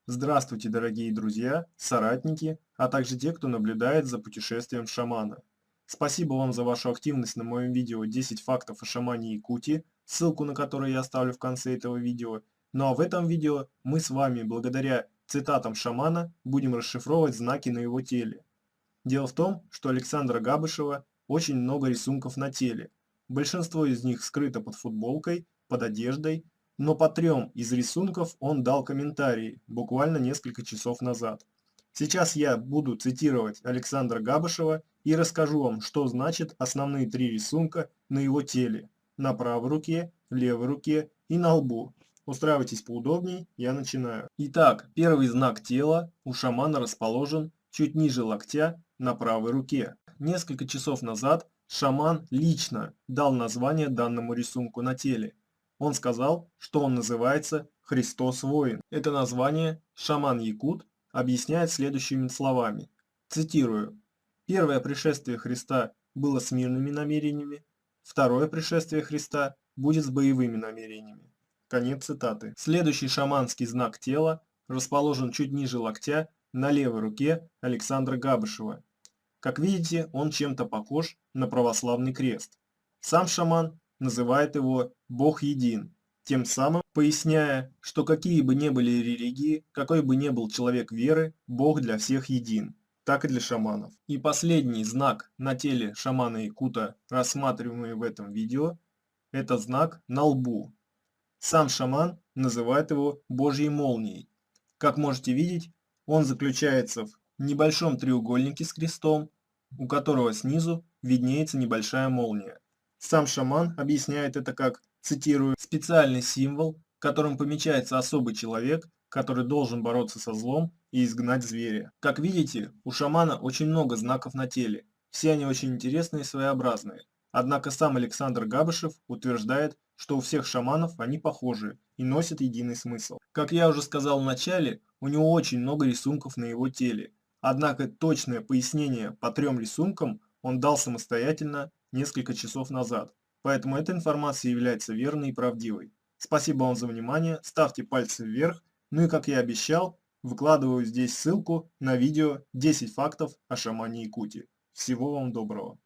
Здравствуйте, дорогие друзья, соратники, а также те, кто наблюдает за путешествием шамана. Спасибо вам за вашу активность на моем видео 10 фактов о шамане Якутии, ссылку на который я оставлю в конце этого видео. Ну а в этом видео мы с вами, благодаря цитатам шамана, будем расшифровывать знаки на его теле. Дело в том, что Александра Габышева очень много рисунков на теле. Большинство из них скрыто под футболкой, под одеждой, но по 3 из рисунков он дал комментарии буквально несколько часов назад. Сейчас я буду цитировать Александра Габышева и расскажу вам, что значит основные 3 рисунка на его теле, на правой руке, левой руке и на лбу. Устраивайтесь поудобнее, я начинаю. Итак, первый знак тела у шамана расположен чуть ниже локтя на правой руке. Несколько часов назад шаман лично дал название данному рисунку на теле. Он сказал, что он называется «Христос воин». Это название шаман-якут объясняет следующими словами. Цитирую. «Первое пришествие Христа было с мирными намерениями, второе пришествие Христа будет с боевыми намерениями». Конец цитаты. Следующий шаманский знак тела расположен чуть ниже локтя на левой руке Александра Габышева. Как видите, он чем-то похож на православный крест. Сам шаман называет его «Бог един», тем самым поясняя, что какие бы ни были религии, какой бы ни был человек веры, Бог для всех един, так и для шаманов. И последний знак на теле шамана Якута, рассматриваемый в этом видео, это знак на лбу. Сам шаман называет его Божьей молнией. Как можете видеть, он заключается в небольшом треугольнике с крестом, у которого снизу виднеется небольшая молния. Сам шаман объясняет это как, цитирую, «специальный символ, которым помечается особый человек, который должен бороться со злом и изгнать зверя». Как видите, у шамана очень много знаков на теле, все они очень интересные и своеобразные. Однако сам Александр Габышев утверждает, что у всех шаманов они похожи и носят единый смысл. Как я уже сказал в начале, у него очень много рисунков на его теле. Однако точное пояснение по 3 рисункам он дал самостоятельно несколько часов назад. Поэтому эта информация является верной и правдивой. Спасибо вам за внимание, ставьте пальцы вверх. Ну и как я обещал, выкладываю здесь ссылку на видео 10 фактов о шамане Якутии. Всего вам доброго.